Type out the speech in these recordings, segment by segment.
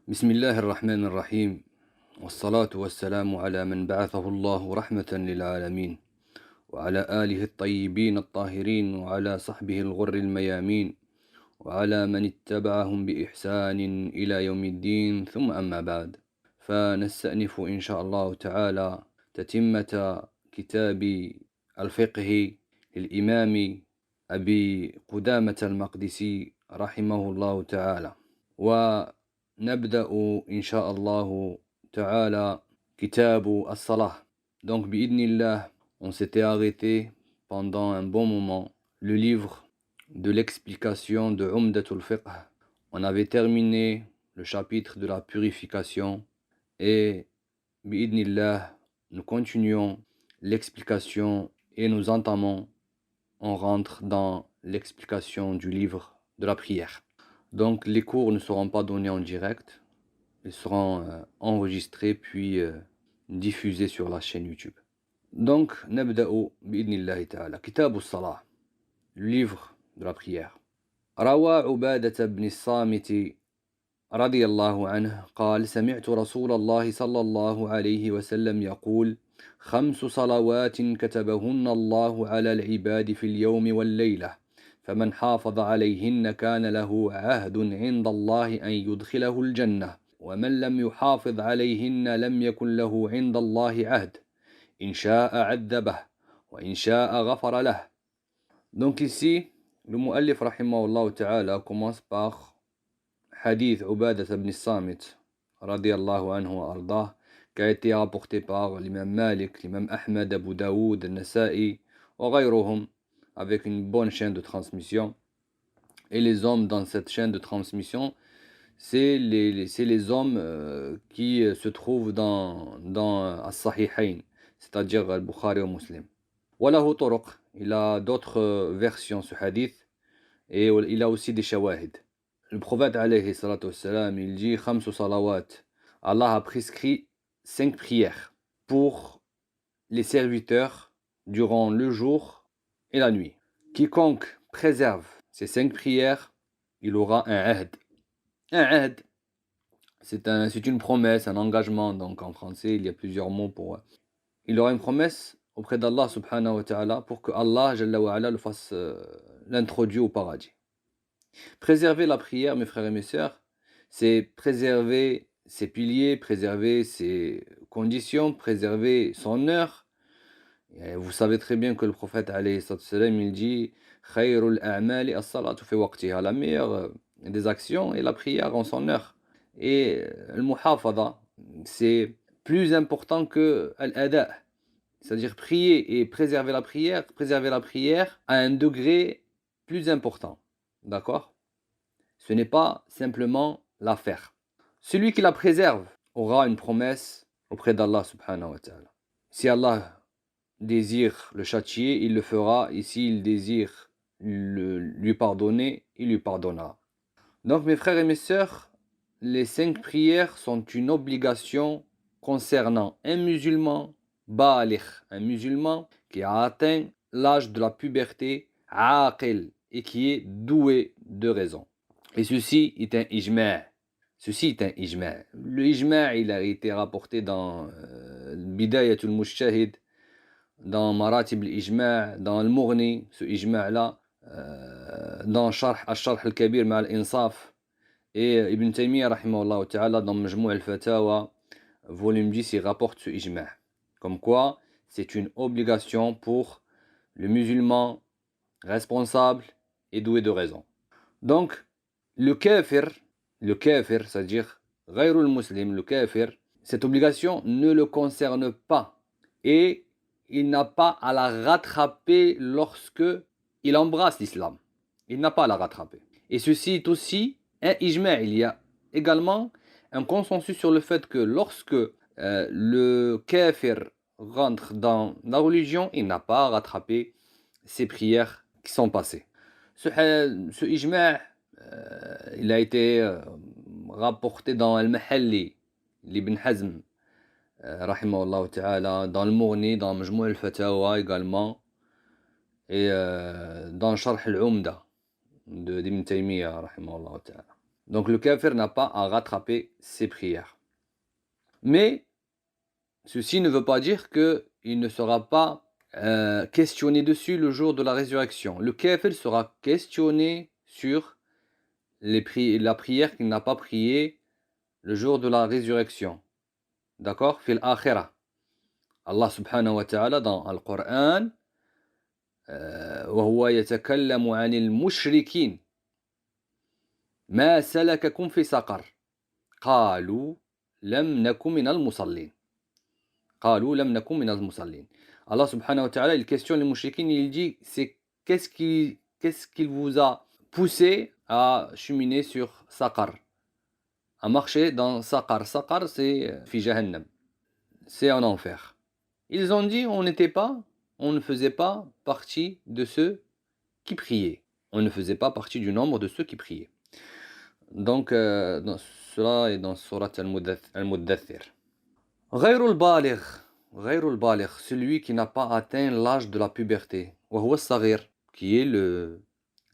بسم الله الرحمن الرحيم والصلاة والسلام على من بعثه الله رحمة للعالمين وعلى آله الطيبين الطاهرين وعلى صحبه الغر الميامين وعلى من اتبعهم بإحسان إلى يوم الدين ثم أما بعد فنستأنف إن شاء الله تعالى تتمة كتاب الفقه للإمام أبي قدامة المقدسي رحمه الله تعالى ونبدأ إن شاء الله تعالى كتاب الصلاة. Donc بإذن الله on s'était arrêté pendant un bon moment le livre de l'explication de Umdatul Fiqh. On avait terminé le chapitre de la purification et bi'idnillah, nous continuons l'explication et nous entamons, on rentre dans l'explication du livre de la prière. Donc les cours ne seront pas donnés en direct, ils seront enregistrés puis diffusés sur la chaîne YouTube. Donc, نبدأ بإذن الله تعالى كتاب الصلاة, le livre de la prière. روى عبادة بن الصامت رضي الله عنه قال سمعت رسول الله صلى الله عليه وسلم يقول 5 صلوات كتبهن الله على العباد في اليوم والليلة فمن حافظ عليهن كان له عهد عند الله أن يدخله الجنة ومن لم يحافظ عليهن لم يكن له عند الله عهد إن شاء عذبه وإن شاء غفر له. Donc ici, le muallif rahimahullah ta'ala commence par hadith Ubadah ibn Samit radiyallahu anhu wa ardah, qui a été rapporté par l'imam Malik, l'imam Ahmed, Abu Daoud, Nasa'i wa ghayruhum, avec une bonne chaîne de transmission. Et les hommes dans cette chaîne de transmission, c'est les hommes qui se trouvent dans As-Sahihayn, c'est-à-dire Al-Bukhari ou Muslim. Walahu turuq, il a d'autres versions ce hadith et il a aussi des shawahid. Le prophète alayhi salatu wassalam, il dit 5 salawat. Allah a prescrit 5 prières pour les serviteurs durant le jour et la nuit. Quiconque préserve ces 5 prières, il aura un ahd. Un ahd, c'est une promesse, un engagement. Donc en français, il y a plusieurs mots pour... Il aura une promesse auprès d'Allah subhanahu wa ta'ala pour que Allah jalla wa ala le fasse l'introduit au paradis. Préserver la prière, mes frères et mes sœurs, c'est préserver ses piliers, préserver ses conditions, préserver son heure. Et vous savez très bien que le prophète alayhi salam, il dit Khayrul a'mali as-salatu fi waqtiha, la meilleure des actions est la prière en son heure. Et le muhafadha, c'est plus important que l'ada, c'est-à-dire prier et préserver la prière à un degré plus important. D'accord? Ce n'est pas simplement la faire. Celui qui la préserve aura une promesse auprès d'Allah subhanahu wa ta'ala. Si Allah désire le châtier, il le fera. Et s'il désire lui pardonner, il lui pardonnera. Donc mes frères et mes sœurs, les 5 prières sont une obligation concernant un musulman baligh, un musulman qui a atteint l'âge de la puberté, aqil, et qui est doué de raison. Et ceci est un ijma'. Le ijma' il a été rapporté dans Bidayatul Mujtahid, dans Maratib al-Ijma', dans Al-Mughni, ce ijma'-là, dans Al-Sharh al-Kabir ma al-Insaf. Et Ibn Taymiyyah rahimahullah ta'ala dans Majmou' al-Fatawa, volume 10, il rapporte ce ijma'. Comme quoi, c'est une obligation pour le musulman responsable et doué de raison. Donc, le kafir, c'est-à-dire ghayrul muslim, le kafir, cette obligation ne le concerne pas. Et il n'a pas à la rattraper lorsque il embrasse l'islam. Il n'a pas à la rattraper. Et ceci est aussi un ijma'. Il y a également un consensus sur le fait que lorsque le kafir rentre dans la religion, il n'a pas à rattraper ses prières qui sont passées. Ce ijma' il a été rapporté dans Al-Mahalli, l'Ibn Hazm, rahimahullah ta'ala, dans le Mughni, dans Majmou' al-Fatawa également, et dans Sharh al-Umda d'Ibn Taymiyyah, rahimahullah ta'ala. Donc le kafir n'a pas à rattraper ses prières. Mais ceci ne veut pas dire qu'il ne sera pas questionné dessus le jour de la résurrection. Le kafir sera questionné sur la prière qu'il n'a pas priée le jour de la résurrection. D'accord? Fil akhirah. Allah subhanahu wa ta'ala dans le Coran, وهو يتكلم عن المشركين ما سلككم في سقر قالوا لم نكن من المصلين قالوا لم نكن من المصلين. Allah subhanahu wa ta'ala, il questionne les mouchriquines, il dit c'est qu'est-ce qui vous a poussé à cheminer sur Saqar, à marcher dans Saqar. Saqar, c'est fi Jahannam, c'est en enfer. Ils ont dit on ne faisait pas partie de ceux qui priaient. On ne faisait pas partie du nombre de ceux qui priaient. Donc, cela est dans Surat Al-Muddathir. غير البالغ, celui qui n'a pas atteint l'âge de la puberté. وهو الصغير, qui est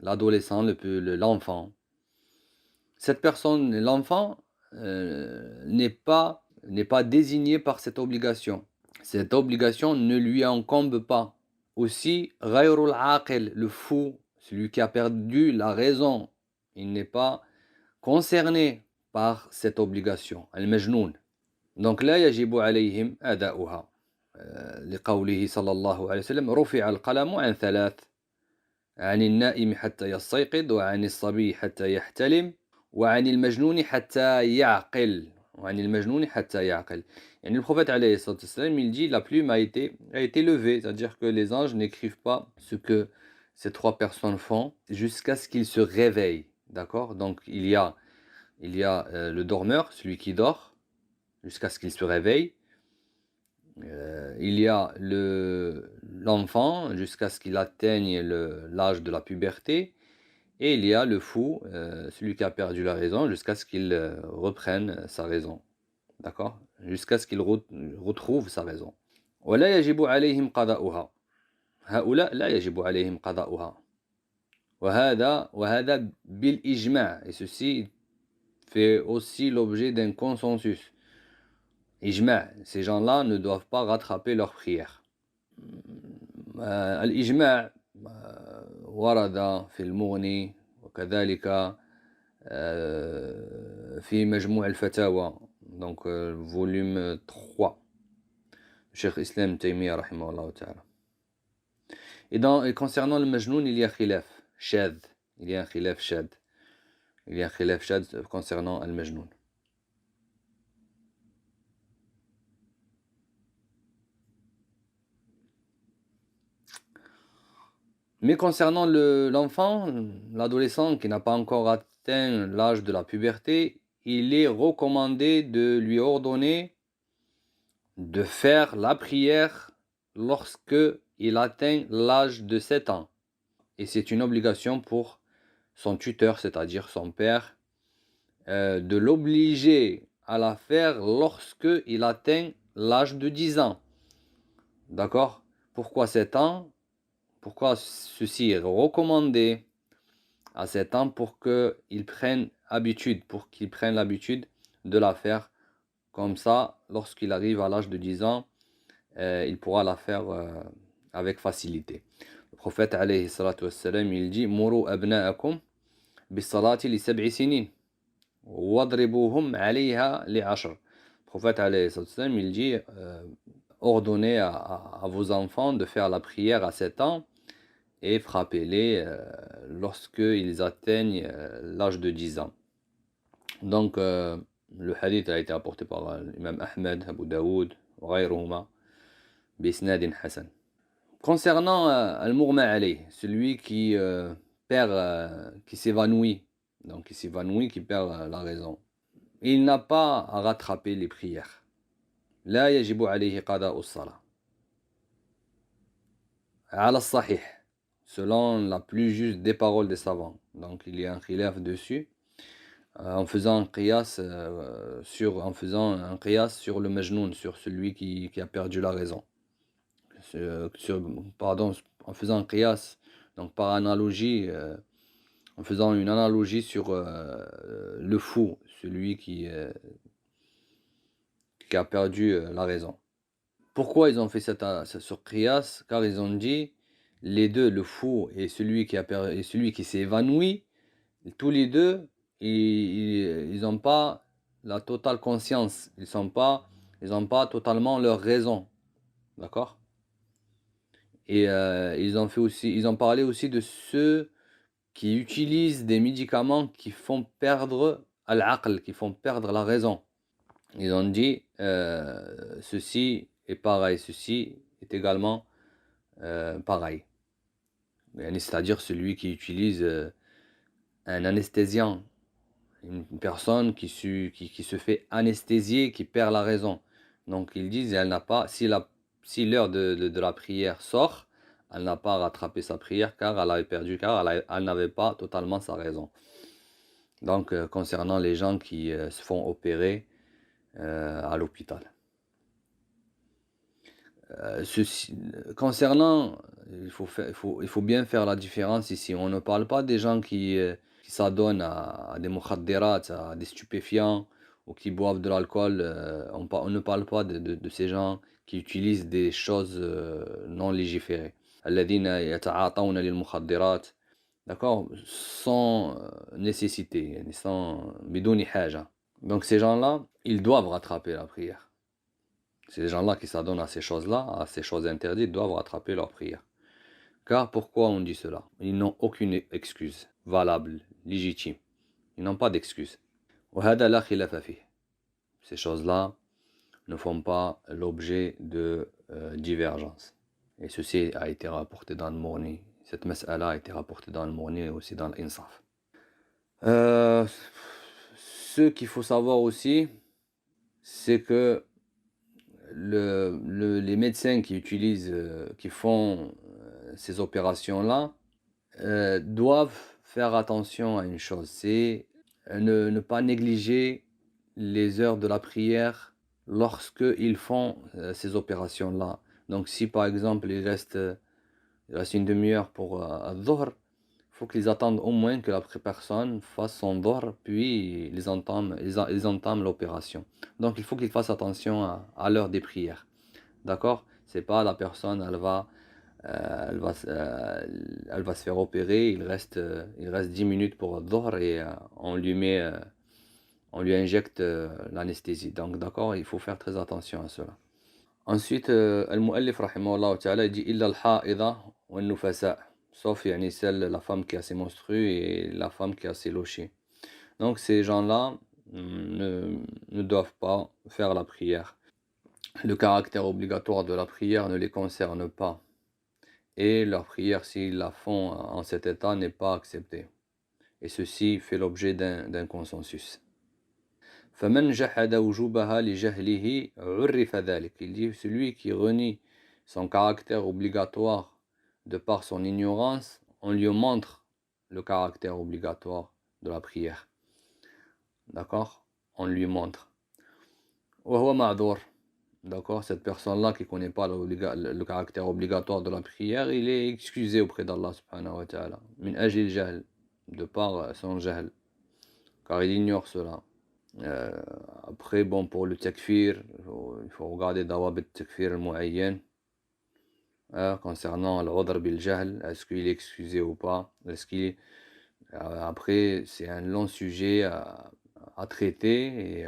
l'adolescent, l'enfant. Cette personne, l'enfant, n'est pas désigné par cette obligation. Cette obligation ne lui incombe pas. Aussi, غير العاقل, le fou, celui qui a perdu la raison, il n'est pas concerné par cette obligation. Al-Majnoun. Donc لا يجب عليهم أداؤها لقوله صلى الله عليه وسلم رفع القلم عن 3 عن النائم حتى يستيقظ وعن الصبي حتى يحتلم وعن المجنون حتى يعقل يعني le prophète عليه الصلاة والسلام, il dit la plume a été levée, c'est-à-dire que les anges n'écrivent pas ce que ces 3 personnes font jusqu'à ce qu'ils se réveillent, d'accord? Donc il y a le dormeur, celui qui dort jusqu'à ce qu'il se réveille. Il y a l'enfant jusqu'à ce qu'il atteigne l'âge de la puberté. Et il y a le fou, celui qui a perdu la raison, jusqu'à ce qu'il reprenne sa raison. D'accord? Jusqu'à ce qu'il retrouve sa raison. ولا يجب عليهم قضاؤها. هؤلاء لا يجب عليهم قضاؤها. وهذا بالإجماع. Et ceci fait aussi l'objet d'un consensus. Ijma', ces gens-là ne doivent pas rattraper leur prière. الإجماع ورد في المغني وكذلك في مجموع الفتاوى, donc volume 3, Cheikh Islam Taymiyyah rahimahullah ta'ala. Et concernant le majnoun, il y a khilaf shadh, il y a un khilaf shadh concernant le majnoun. Mais concernant l'enfant, l'adolescent qui n'a pas encore atteint l'âge de la puberté, il est recommandé de lui ordonner de faire la prière lorsque il atteint l'âge de 7 ans. Et c'est une obligation pour son tuteur, c'est-à-dire son père, de l'obliger à la faire lorsque il atteint l'âge de 10 ans. D'accord? Pourquoi 7 ans? Pourquoi ceci est recommandé à 7 ans? Pour qu'il prenne l'habitude de la faire. Comme ça, lorsqu'il arrive à l'âge de 10 ans, il pourra la faire avec facilité. Le prophète alayhi salatu wassalam, il dit Muru abna'akum bis-salati li 7 sinin wadribuhum 'alayha li 10. Le prophète alayhi salatu wassalam, il dit ordonnez à vos enfants de faire la prière à 7 ans et frappez-les lorsqu'ils atteignent l'âge de 10 ans. Donc, le hadith a été apporté par l'imam Ahmed, Abu Daoud, وغيرهما بإسناد حسن. Concernant al-mughma alayh, celui qui perd, qui s'évanouit, donc qui perd la raison, il n'a pas à rattraper les prières. لا يجب عليه قضاء الصلاة على الصحيح, selon la plus juste des paroles des savants. Donc il y a un khilaf dessus, en faisant un qiyas sur le majnoun, sur celui qui a perdu la raison. En faisant un qiyas, donc par analogie, en faisant une analogie sur le fou, celui qui a perdu la raison. Pourquoi ils ont fait sur Qiyas? Car ils ont dit, les deux, le fou et celui qui s'est évanoui, tous les deux, ils n'ont pas la totale conscience, ils n'ont pas totalement leur raison, d'accord? Et ils ont parlé aussi de ceux qui utilisent des médicaments qui font perdre al-aql, qui font perdre la raison. Ils ont dit, ceci est pareil, ceci est également pareil. C'est-à-dire celui qui utilise un anesthésiant, une personne qui se fait anesthésier, qui perd la raison. Donc ils disent, elle n'a pas, si l'heure de la prière sort, elle n'a pas rattrapé sa prière car elle avait perdu, car elle n'avait pas totalement sa raison. Donc concernant les gens qui se font opérer à l'hôpital. Concernant, il faut bien faire la différence ici. On ne parle pas des gens qui s'adonnent à des mukhaddirat, à des stupéfiants, ou qui boivent de l'alcool. On ne parle pas de ces gens qui utilisent des choses non légiférées. Alladhina yata'atawna lil mukhaddirat. D'accord? Sans nécessité, sans bidouni haja. Donc ces gens-là, ils doivent rattraper la prière. Ces gens-là qui s'adonnent à ces choses-là, à ces choses interdites, doivent rattraper leur prière. Car pourquoi on dit cela? Ils n'ont aucune excuse valable, légitime. Ils n'ont pas d'excuse. Ces choses-là ne font pas l'objet de divergence. Et ceci a été rapporté dans le Mourni. Cette mas'ala a été rapportée dans le Mourni et aussi dans l'Insaf. Ce qu'il faut savoir aussi, c'est que les médecins qui utilisent, qui font ces opérations-là, doivent faire attention à une chose, c'est ne pas négliger les heures de la prière lorsqu'ils font ces opérations-là. Donc si par exemple il reste une demi-heure pour Dhuhr, il faut qu'ils attendent au moins que la personne fasse son Dhuhr, puis ils entament l'opération. Donc il faut qu'ils fassent attention à l'heure des prières. D'accord? C'est pas la personne, elle va se faire opérer, il reste 10 minutes pour Dhuhr et on lui injecte l'anesthésie. Donc d'accord, il faut faire très attention à cela. Ensuite, Al-Mu'allif rahimahullah ta'ala il dit illa al-ha'idha wa nufasa, sauf la femme qui a ses menstrues et la femme qui a ses lochés. Donc ces gens-là ne doivent pas faire la prière. Le caractère obligatoire de la prière ne les concerne pas. Et leur prière, s'ils la font en cet état, n'est pas acceptée. Et ceci fait l'objet d'un consensus. فَمَنْ جَحَدَ وُجُوبَهَا لِجَهْلِهِ عُرِّفَ ذَلِكَ. Il dit, celui qui renie son caractère obligatoire de par son ignorance, on lui montre le caractère obligatoire de la prière. D'accord? On lui montre. وَهُوَ مَعْذُورٌ. D'accord, cette personne-là qui ne connaît pas le caractère obligatoire de la prière, il est excusé auprès d'Allah subhanahu wa ta'ala. Min ajil jahl, de par son jahl, car il ignore cela. Après, bon, pour le takfir, il faut regarder dawab al-takfir al-mu'ayyan, concernant l'udhr bil jahl, est-ce qu'il est excusé ou pas, après, c'est un long sujet à traiter, et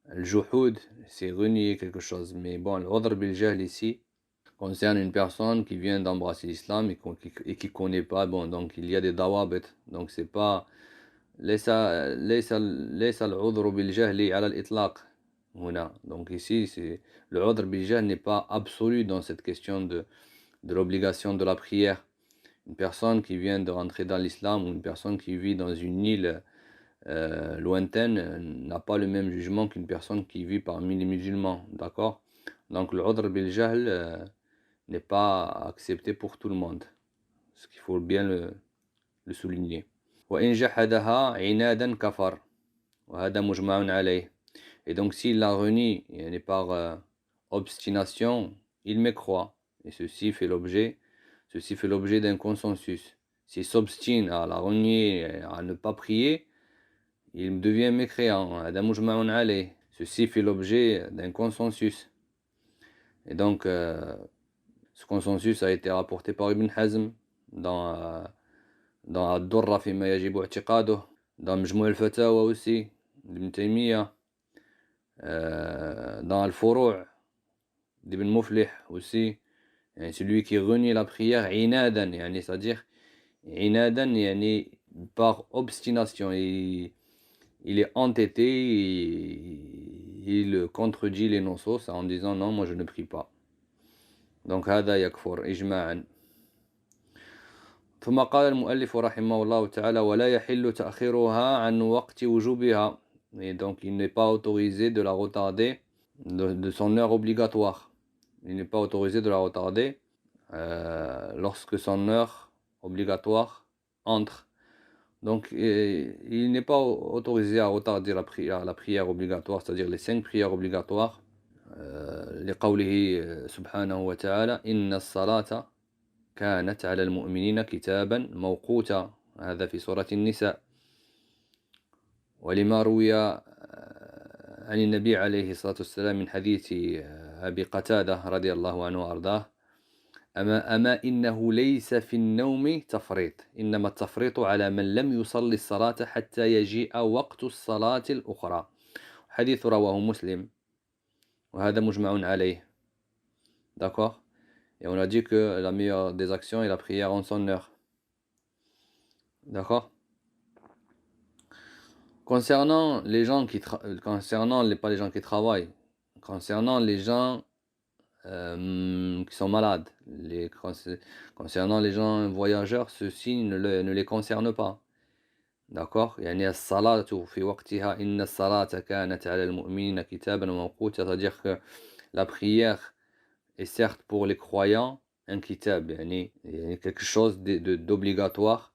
le juhud, c'est renier quelque chose. Mais bon, l'udhr bil jahl ici concerne une personne qui vient d'embrasser l'islam et qui connaît pas. Bon, donc il y a des dawabit. Donc c'est pas ليس العذر بالجهل على الإطلاق هنا. Donc ici, c'est le udhr bil jahl n'est pas absolu dans cette question de l'obligation de la prière. Une personne qui vient de rentrer dans l'islam ou une personne qui vit dans une île lointaine n'a pas le même jugement qu'une personne qui vit parmi les musulmans, d'accord? Donc le udhr bil jahl n'est pas accepté pour tout le monde, ce qu'il faut bien le souligner. وإن جحدها عنادا كفر وهذا مجمع عليه. Et donc s'il la renie par obstination, il mécroit, et ceci fait l'objet d'un consensus. s'il s'obstine à la renier, à ne pas prier, il devient mécréant. هذا مجمع عليه. Ceci fait l'objet d'un consensus. Et donc, ce consensus a été rapporté par Ibn Hazm dans Ad-Durra fima yajibu i'tiqaduh, dans Majmou' al-Fatawa aussi, d'Ibn Taymiyyah, dans Al-Furu' d'Ibn Muflih aussi. يعني celui qui renie la prière inadan, يعني c'est-à-dire inadan, يعني par obstination, il est entêté, il contredit les nosos en disant non, moi je ne prie pas. Donc هذا يكفر إجماعا. ثم قال المؤلف رحمه الله تعالى ولا يحل تأخيرها عن وقت وجوبها. Et donc il n'est pas autorisé de la retarder de son heure obligatoire. Il n'est pas autorisé de la retarder lorsque son heure obligatoire entre. Donc il n'est pas autorisé à retarder la prière obligatoire, c'est-à-dire les 5 prières obligatoires. لقوله سبحانه وتعالى إن الصلاة كانت على المؤمنين كتابا موقوتا. هذا في سورة النساء. ولما روي عن النبي عليه الصلاة والسلام من حديث أبي قتادة رضي الله عنه وأرضاه أما إنه ليس في النوم تفريط إنما التفريط على من لم يصلي الصلاة حتى يجيء وقت الصلاة الأخرى. حديث رواه مسلم وهذا مجمع عليه. D'accord. Et on a dit que la meilleure des actions est la prière en son heure. D'accord. Concernant les gens qui pas les gens qui travaillent, concernant les gens qui sont malades, concernant les gens voyageurs, ceci ne les concerne pas. D'accord. يعني الصلاة في وقتها إن الصلاة كانت على المؤمنين كتابا موقوتا. C'est-à-dire que la prière est certes pour les croyants un kitab, يعني quelque chose d'obligatoire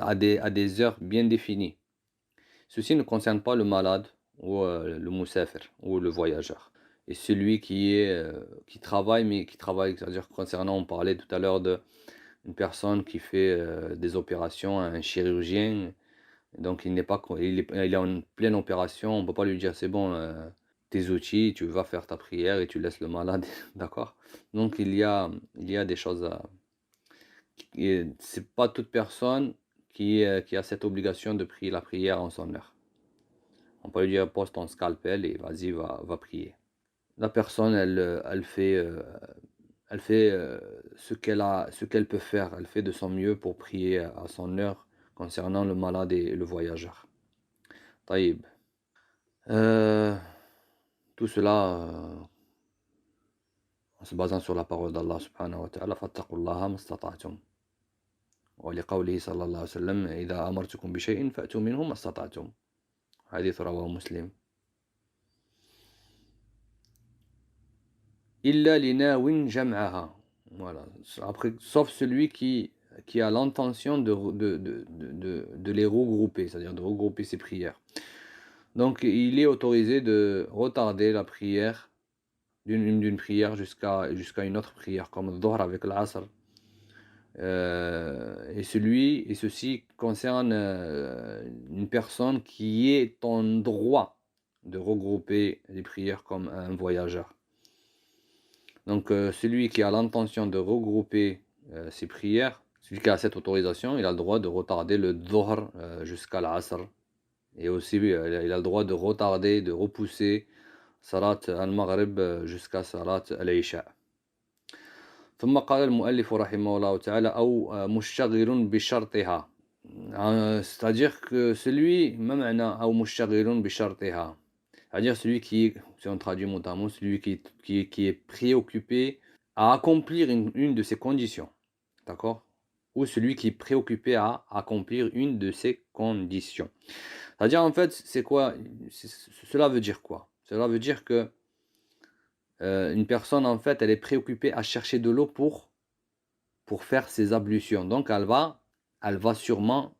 à des heures bien définies. Ceci ne concerne pas le malade ou le musafir ou le voyageur. Et celui qui travaille, mais qui travaille, c'est-à-dire concernant, on parlait tout à l'heure d'une personne qui fait des opérations, un chirurgien, donc il est en pleine opération, on ne peut pas lui dire c'est bon, tes outils, tu vas faire ta prière et tu laisses le malade, d'accord? Donc il y a des choses à... C'est pas toute personne qui a cette obligation de prier la prière en son heure. On peut lui dire pose ton scalpel et vas-y, va prier. La personne, elle fait ce qu'elle peut faire. Elle fait de son mieux pour prier à son heure concernant le malade et le voyageur. Taïb. Tout cela en se basant sur la parole d'Allah subhanahu wa ta'ala. fattaqullaha mastata'tum. ولقوله صلى الله عليه وسلم إذا أمرتكم بشيء فأتوا منه ما استطعتم. حديث رواه مسلم. إلا لناو جمعها. Voilà. Après, sauf celui qui a l'intention de les regrouper, c'est-à-dire de regrouper ses prières. Donc il est autorisé de retarder la prière d'une prière jusqu'à une autre prière, comme le Dhuhr avec l'Asr. Et ceci concerne une personne qui est en droit de regrouper les prières comme un voyageur. Donc celui qui a l'intention de regrouper ses prières, celui qui a cette autorisation, il a le droit de retarder le Dhuhr jusqu'à l'Asr. Et aussi il a le droit de retarder, de repousser Salat al-Maghrib jusqu'à Salat al-Isha. ثم قال المؤلف رحمه الله تعالى أو مشتغل بشرطها. C'est-à-dire que celui, ما معنى أو مشتغل بشرطها, c'est-à-dire celui qui, si on traduit mot à mot, celui qui est préoccupé à accomplir une de ces conditions, d'accord? Ou celui qui est préoccupé à accomplir une de ces conditions. C'est-à-dire en fait, c'est quoi? Cela veut dire quoi? Cela veut dire que une personne en fait, elle est préoccupée à chercher de l'eau pour faire ses ablutions. Donc elle va sûrement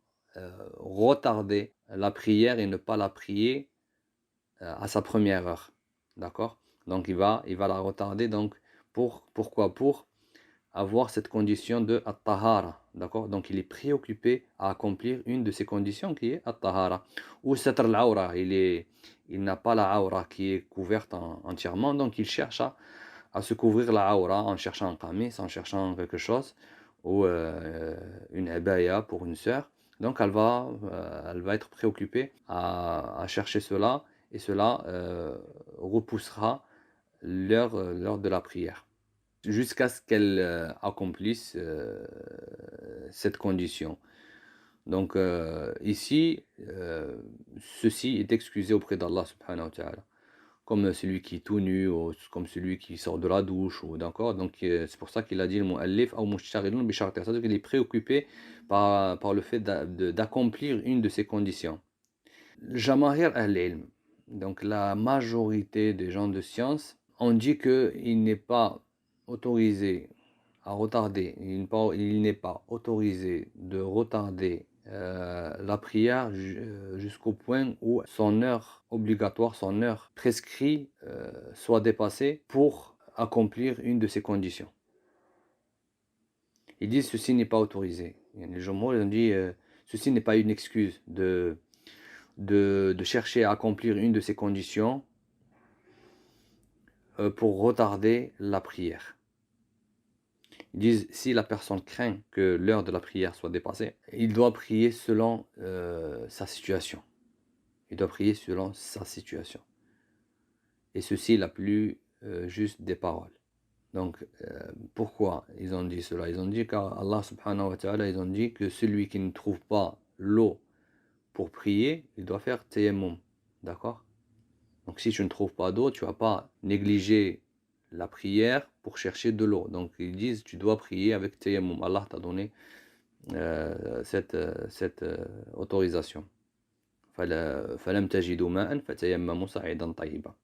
retarder la prière et ne pas la prier à sa première heure. D'accord? Donc il va la retarder. Donc pourquoi? Pour avoir cette condition de at-tahara, d'accord? Donc il est préoccupé à accomplir une de ces conditions qui est at-tahara. Ou satr al-awra, il n'a pas la aura qui est couverte entièrement, donc il cherche à se couvrir la aura en cherchant un qamis, en cherchant quelque chose, ou une abaya pour une sœur. Donc elle va être préoccupée à chercher cela, et cela repoussera l'heure de la prière, jusqu'à ce qu'elle accomplisse cette condition. Donc ici, ceci est excusé auprès d'Allah subhanahu wa ta'ala. Comme celui qui est tout nu, ou comme celui qui sort de la douche, ou d'accord. Donc c'est pour ça qu'il a dit le mu'allif ou mushtaghilun bi shartiha, c'est-à-dire qu'il est préoccupé par le fait d'accomplir une de ces conditions. Jamahir al-ilm, donc la majorité des gens de science, ont dit qu'il n'est pas autorisé à retarder, il n'est pas autorisé de retarder la prière jusqu'au point où son heure obligatoire, son heure prescrite soit dépassée pour accomplir une de ces conditions. Ils disent ceci n'est pas autorisé. Les gens ont dit ceci n'est pas une excuse de chercher à accomplir une de ces conditions pour retarder la prière. Ils disent si la personne craint que l'heure de la prière soit dépassée, il doit prier selon sa situation. Il doit prier selon sa situation. Et ceci est la plus juste des paroles. Donc, pourquoi ils ont dit cela? Ils ont dit car Allah subhanahu wa ta'ala, ils ont dit que celui qui ne trouve pas l'eau pour prier, il doit faire tayammum. D'accord? Donc, si tu ne trouves pas d'eau, tu ne vas pas négliger la prière pour chercher de l'eau. Donc, ils disent tu dois prier avec tayammum. Allah t'a donné cette autorisation. فلم تجدوا ماء فتيمموا صعيدا طيبا.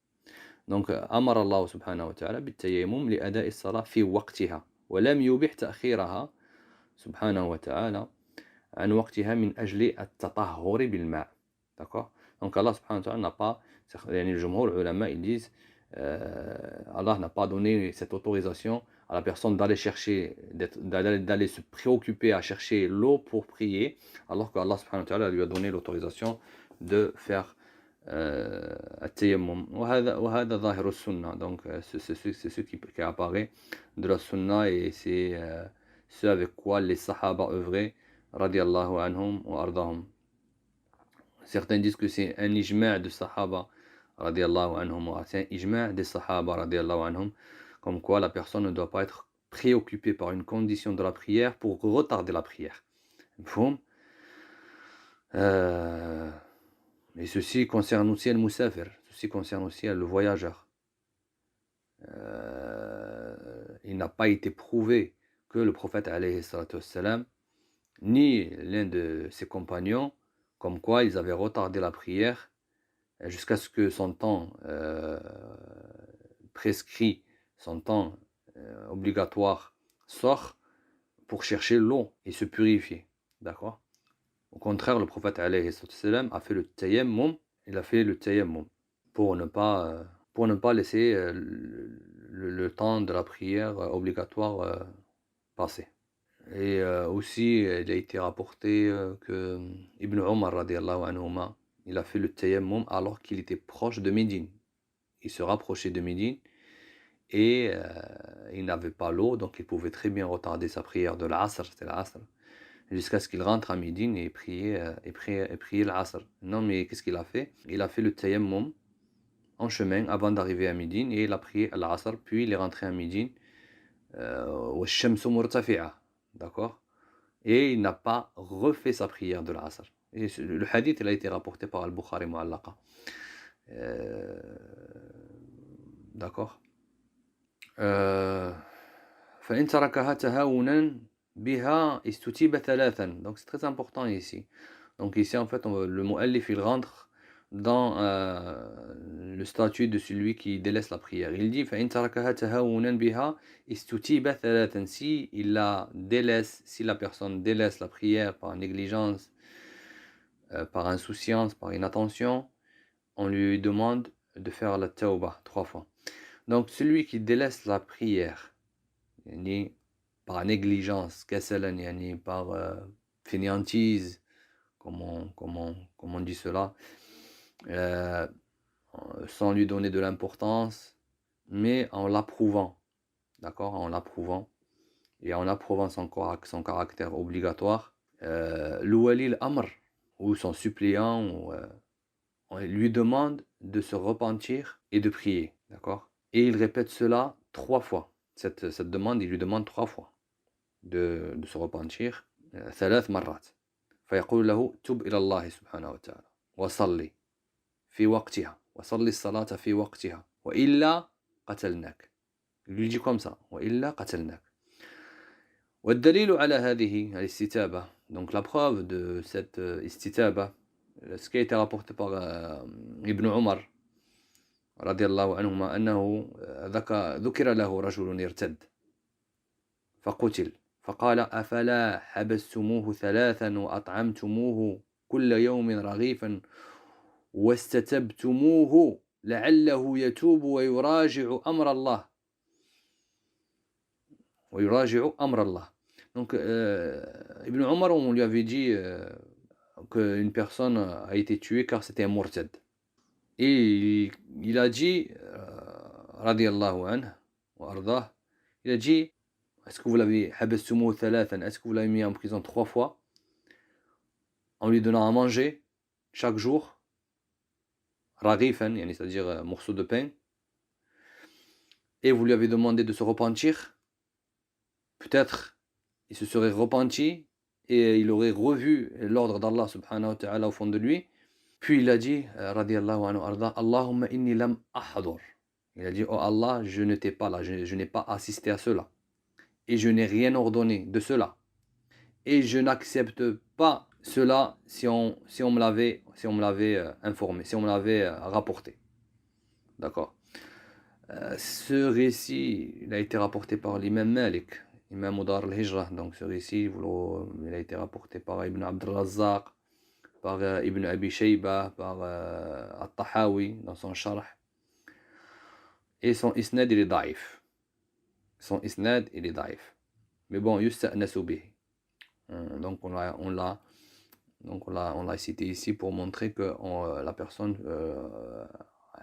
Donc أمر الله سبحانه وتعالى بالتيمم لأداء الصلاة في وقتها ولم يبح تأخيرها سبحانه وتعالى عن وقتها من أجل التطهر بالماء. D'accord? Donc Allah subhanahu wa ta'ala n'a pas, يعني الجمهور العلماء ils disent Allah n'a pas donné cette autorisation à la personne d'aller chercher, d'aller se préoccuper à chercher l'eau pour prier, alors que Allah subhanahu wa ta'ala lui a donné l'autorisation de faire التيمم. وهذا ظاهر السنة. Donc c'est ce qui apparaît de la sunna, et c'est ce avec quoi les sahaba œuvraient radiyallahu anhum wa ardahum. Certains disent que c'est un ijma' de sahaba radiyallahu anhum, c'est un ijma' des sahaba radiyallahu anhum, comme quoi la personne ne doit pas être préoccupée par une condition de la prière pour retarder la prière. Et ceci concerne aussi le musafir, ceci concerne aussi le voyageur. Il n'a pas été prouvé que le prophète alayhi salatu wassalam, ni l'un de ses compagnons, comme quoi ils avaient retardé la prière jusqu'à ce que son temps prescrit, son temps obligatoire sort pour chercher l'eau et se purifier. D'accord? Au contraire, le prophète alayhi sallam a fait le tayammum, il a fait le tayammum pour ne pas laisser le temps de la prière obligatoire passer. Et aussi, il a été rapporté que Ibn Omar radiallahu anhuma, il a fait le tayammum alors qu'il était proche de Médine. Il se rapprochait de Médine et il n'avait pas l'eau, donc il pouvait très bien retarder sa prière de l'Asr, c'était l'Asr, jusqu'à ce qu'il rentre à Médine et prier l'Asr. Non, mais qu'est-ce qu'il a fait? Il a fait le tayammum en chemin avant d'arriver à Médine, et il a prié l'Asr, puis il est rentré à Médine. D'accord? Et il n'a pas refait sa prière de l'Asr. Et le hadith, il a été rapporté par Al-Bukhari Mu'allaqa. D'accord? فإن تركها تهاونا بها استتيب ثلاثا. Donc c'est très important ici. Donc ici en fait le mu'allif il rentre dans le statut de celui qui délaisse la prière. Il dit فإن تركها تهاونا بها استتيب ثلاثا. Si la personne délaisse la prière par négligence, par insouciance, par inattention, on lui demande de faire la tawbah 3 fois. Donc celui qui délaisse la prière, par négligence, kasalan, yani par fainéantise, comme on dit cela, euh, sans lui donner de l'importance, mais en l'approuvant, d'accord, en l'approuvant et en approuvant son caractère obligatoire. Le wali al-amr, ou son suppléant, on lui demande de se repentir et de prier, d'accord? Et il répète cela 3 fois. Cette demande, il lui demande 3 fois de se repentir. 3 مرات. فيقول له تب إلى الله سبحانه وتعالى وصلي في وقتها وصلي الصلاة في وقتها وإلا قتلناك. Il lui dit comme ça. وإلا قتلناك. والدليل على هذه الاستتابة, donc la preuve de cette istitaba, ce qui a été rapporté par Ibn Omar رضي الله عنهما أنه ذكر له رجل يرتد فقتل فقال أفلا حبستموه 3 وأطعمتموه كل يوم رغيفا واستتبتموه لعله يتوب ويراجع أمر الله. Donc Ibn Omar, on lui avait dit qu'une personne a été tuée car c'était un murtad. Et il a dit, radiyallahu anhu wa ardah, il a dit, est-ce que vous l'avez habastumuhu thalathan, est-ce que vous l'avez mis en prison 3 fois en lui donnant à manger chaque jour, raghifan, c'est-à-dire un morceau de pain, et vous lui avez demandé de se repentir, peut-être il se serait repenti et il aurait revu l'ordre d'Allah subhanahu wa ta'ala au fond de lui. Puis il a dit, radiyallahu anhu arda, Allahumma inni lam ahdur. Il a dit, oh Allah, je n'étais pas là, je n'ai pas assisté à cela. Et je n'ai rien ordonné de cela. Et je n'accepte pas cela si on me l'avait informé, si on me l'avait rapporté. D'accord. Ce récit, il a été rapporté par l'imam Malik, imam Dar al-Hijra. Donc ce récit, il a été rapporté par Ibn Abd al-Razzaq, par Ibn Abi Shayba, par Al-Tahawi dans son Sharh. Et son isnad, il est daif. Mais bon, yusta'nasu bihi. Donc on l'a cité ici pour montrer que la personne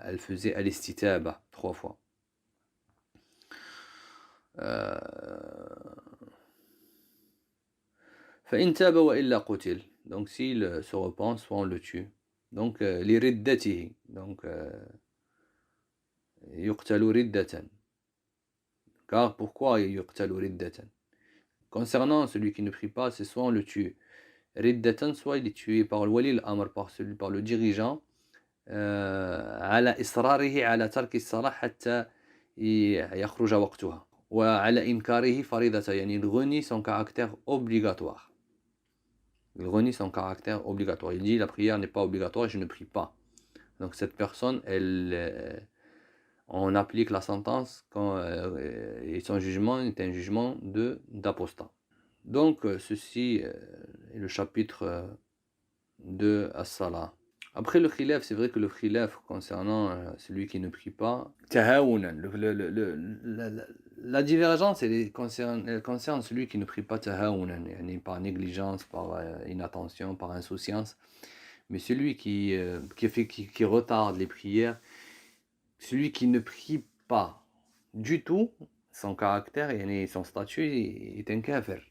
elle faisait al-istitaba 3 fois. فإن تاب وإلا قتل. Donc s'il se repent, soit on le tue. Donc لردته, donc يقتل ردة. Car pourquoi يقتل ردة? Concernant celui qui ne prie pas, c'est soit on le tue riddatan, soit il est tué par le wali al-amr, par le dirigeant, على إصراره على ترك الصلاة حتى يخرج وقتها وعلى إنكاره فريضة, يعني il renie son caractère obligatoire. Il renie son caractère obligatoire. Il dit la prière n'est pas obligatoire, je ne prie pas. Donc cette personne, on applique la sentence quand et son jugement est un jugement d'apostat. Donc ceci est le chapitre de As-Salah. Après le khilaf, c'est vrai que le khilaf concernant celui qui ne prie pas, tahawunan, la divergence elle concerne celui qui ne prie pas tahawunan, par négligence, par inattention, par insouciance. Mais celui qui retarde les prières, celui qui ne prie pas du tout, son caractère et son statut est un kafir.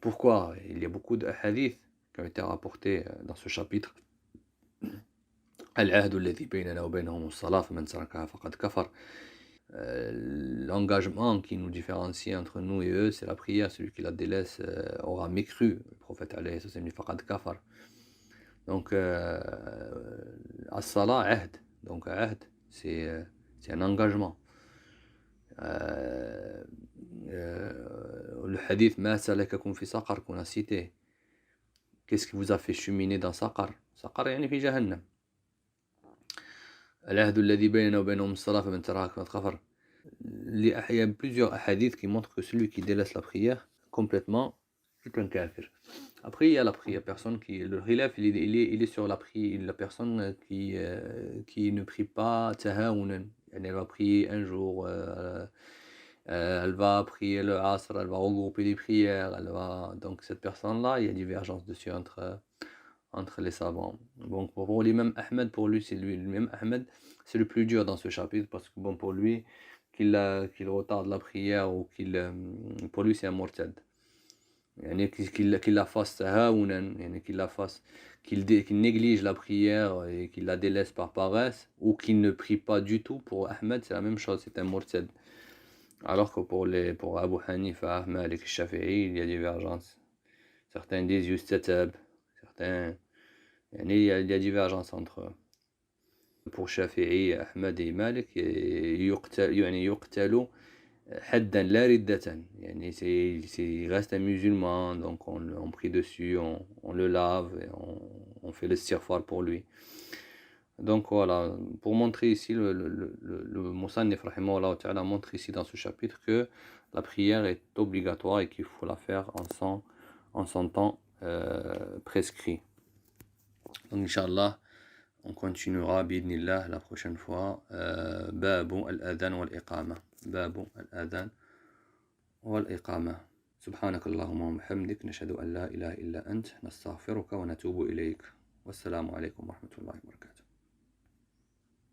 Pourquoi? Il y a beaucoup de hadiths qui ont été rapportés dans ce chapitre. L'engagement qui nous différencie entre nous et eux, c'est la prière. Celui qui la délaisse aura mécru. Le prophète alayhi wa sallam, faqad kafar. Donc as-salah ahd. Donc ahd, c'est un engagement. Le hadith ma salakakum fi saqar qu'on a cité, qu'est-ce qui vous a fait cheminer dans saqar? Saqar yani fi jahannam. العهد الذي بيننا وبينهم الصلاة فمن تركها فقد كفر. Il y a plusieurs hadiths qui montrent que celui qui délaisse la prière complètement est un kafir. Après il y a la prière, personne qui le khilaf il est sur la prière, la personne qui ne prie pas tahawunan, elle va prier un jour, Elle va prier le Asr, elle va regrouper les prières, donc cette personne-là, il y a divergence dessus entre les savants. Donc pour l'imam Ahmed, pour lui, l'imam Ahmed, c'est le plus dur dans ce chapitre parce que bon, pour lui, qu'il retarde la prière ou pour lui, c'est un murtad. يعني qu'il la fasse tahawunan, يعني qu'il néglige la prière et qu'il la délaisse par paresse, ou qu'il ne prie pas du tout, pour Ahmed, c'est la même chose, c'est un murtad. Alors que pour Abu Hanifa, Malik, Shafi'i, il y a divergence. Certains disent yustatab, certains, il y a divergence entre eux. Pour Shafi'i, Ahmed et Malik, يقتل حدا لا ردة. يعني il reste un musulman, donc on prie dessus, on le lave, et on fait le istighfar pour lui. Donc voilà, pour montrer ici, le Moussannif rahimahullah ta'ala montre ici dans ce chapitre que la prière est obligatoire et qu'il faut la faire en son temps prescrit. Donc Inch'Allah, on continuera بإذن la prochaine fois. باب الأذان والإقامة. باب الأذان والإقامة. سبحانك اللهم وبحمدك نشهد أن لا إله إلا أنت نستغفرك ونتوب إليك. والسلام عليكم ورحمة الله وبركاته.